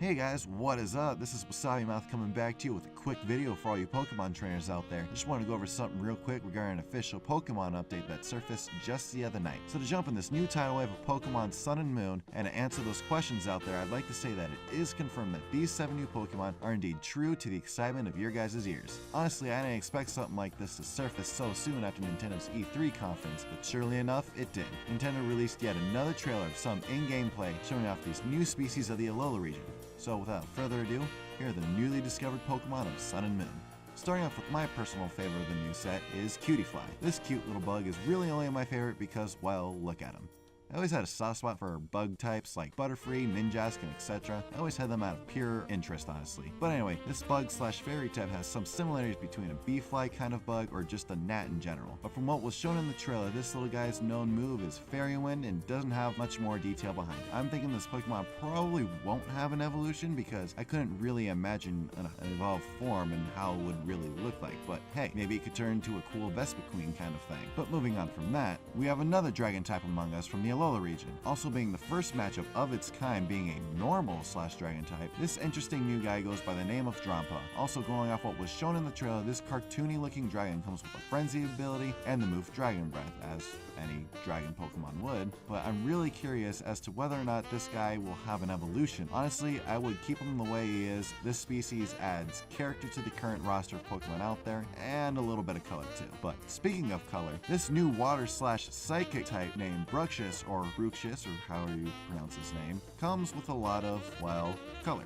Hey guys, what is up? This is Wasabi Mouth coming back to you with a quick video for all you Pokemon trainers out there. I just want to go over something real quick regarding an official Pokemon update that surfaced just the other night. So to jump in this new tidal wave of Pokemon Sun and Moon and to answer those questions out there, I'd like to say that it is confirmed that these 7 new Pokemon are indeed true to the excitement of your guys' ears. Honestly, I didn't expect something like this to surface so soon after Nintendo's E3 conference, but surely enough, it did. Nintendo released yet another trailer of some in-game play showing off these new species of the Alola region. So without further ado, here are the newly discovered Pokemon of Sun and Moon. Starting off with my personal favorite of the new set is Cutie Fly. This cute little bug is really only my favorite because, well, look at him. I always had a soft spot for bug types like Butterfree, Ninjask, and etc. I always had them out of pure interest, honestly. But anyway, this bug slash fairy type has some similarities between a bee fly kind of bug or just a gnat in general. But from what was shown in the trailer, this little guy's known move is Fairy Wind and doesn't have much more detail behind it. I'm thinking this Pokemon probably won't have an evolution because I couldn't really imagine an evolved form and how it would really look like. But hey, maybe it could turn into a cool Vespiquen kind of thing. But moving on from that, we have another dragon type among us from the Alola region. Also being the first matchup of its kind being a normal slash dragon type, this interesting new guy goes by the name of Drampa. Also going off what was shown in the trailer, this cartoony looking dragon comes with a frenzy ability and the move Dragon Breath, as any dragon Pokemon would, but I'm really curious as to whether or not this guy will have an evolution. Honestly, I would keep him the way he is. This species adds character to the current roster of Pokemon out there and a little bit of color too. But speaking of color, this new water slash psychic type named Bruxius or Bruxius, or however you pronounce his name, comes with a lot of, well, color.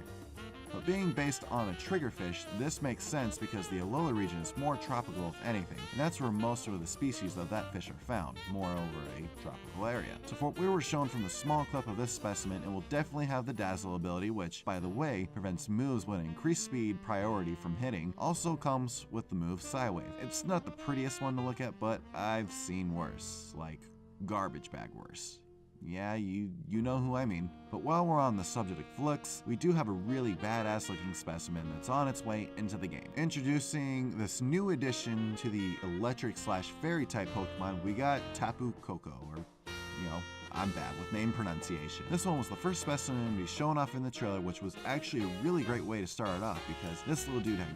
But being based on a triggerfish, this makes sense because the Alola region is more tropical if anything, and that's where most of the species of that fish are found, more over a tropical area. So for what we were shown from the small clip of this specimen, it will definitely have the Dazzle ability, which, by the way, prevents moves with an increased speed priority from hitting, also comes with the move Psywave. It's not the prettiest one to look at, but I've seen worse, like garbage bag worse. Yeah, you know who I mean. But while we're on the subject of looks, we do have a really badass looking specimen that's on its way into the game. Introducing this new addition to the electric slash fairy type Pokemon, we got Tapu Koko, or, I'm bad with name pronunciation. This one was the first specimen to be shown off in the trailer, which was actually a really great way to start it off because this little dude had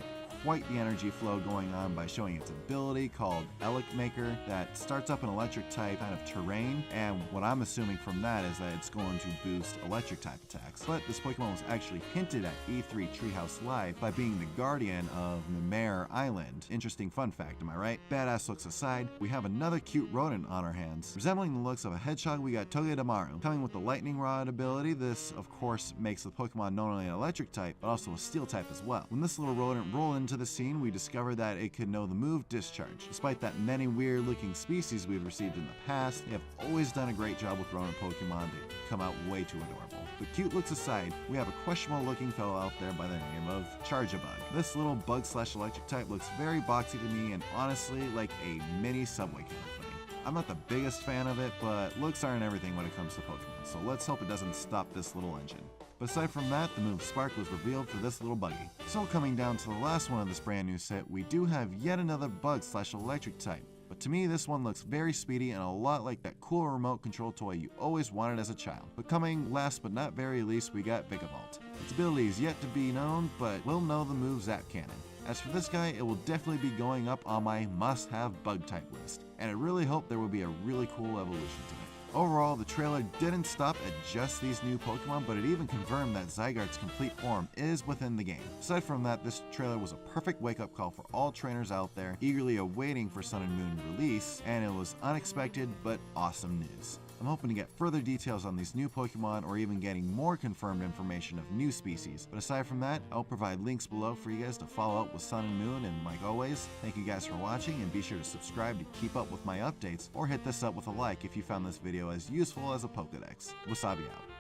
quite the energy flow going on by showing its ability called Elic Maker that starts up an electric type kind of terrain, and what I'm assuming from that is that it's going to boost electric type attacks. But this Pokemon was actually hinted at E3 Treehouse Live by being the guardian of Mimere Island. Interesting fun fact, am I right? Badass looks aside, we have another cute rodent on our hands. Resembling the looks of a hedgehog, we got Togedemaru. Coming with the Lightning Rod ability, this of course makes the Pokemon not only an electric type, but also a steel type as well. When this little rodent rolled into the scene, we discovered that it could know the move Discharge. Despite that many weird looking species we've received in the past, they have always done a great job with rodent Pokemon. They come out way too adorable. But cute looks aside, we have a questionable looking fellow out there by the name of Charjabug. This little bug slash electric type looks very boxy to me and honestly like a mini Subway kind of thing. I'm not the biggest fan of it, but looks aren't everything when it comes to Pokemon, so let's hope it doesn't stop this little engine. But aside from that, the move Spark was revealed for this little buggy. So coming down to the last one of this brand new set, we do have yet another bug slash electric type. But to me, this one looks very speedy and a lot like that cool remote control toy you always wanted as a child. But coming last but not very least, we got Vigavolt. Its ability is yet to be known, but we'll know the move Zap Cannon. As for this guy, it will definitely be going up on my must-have bug type list, and I really hope there will be a really cool evolution to it. Overall, the trailer didn't stop at just these new Pokemon, but it even confirmed that Zygarde's complete form is within the game. Aside from that, this trailer was a perfect wake-up call for all trainers out there eagerly awaiting for Sun and Moon release, and it was unexpected but awesome news. I'm hoping to get further details on these new Pokemon or even getting more confirmed information of new species. But aside from that, I'll provide links below for you guys to follow up with Sun and Moon, and like always, thank you guys for watching and be sure to subscribe to keep up with my updates or hit this up with a like if you found this video as useful as a Pokedex. Wasabi out.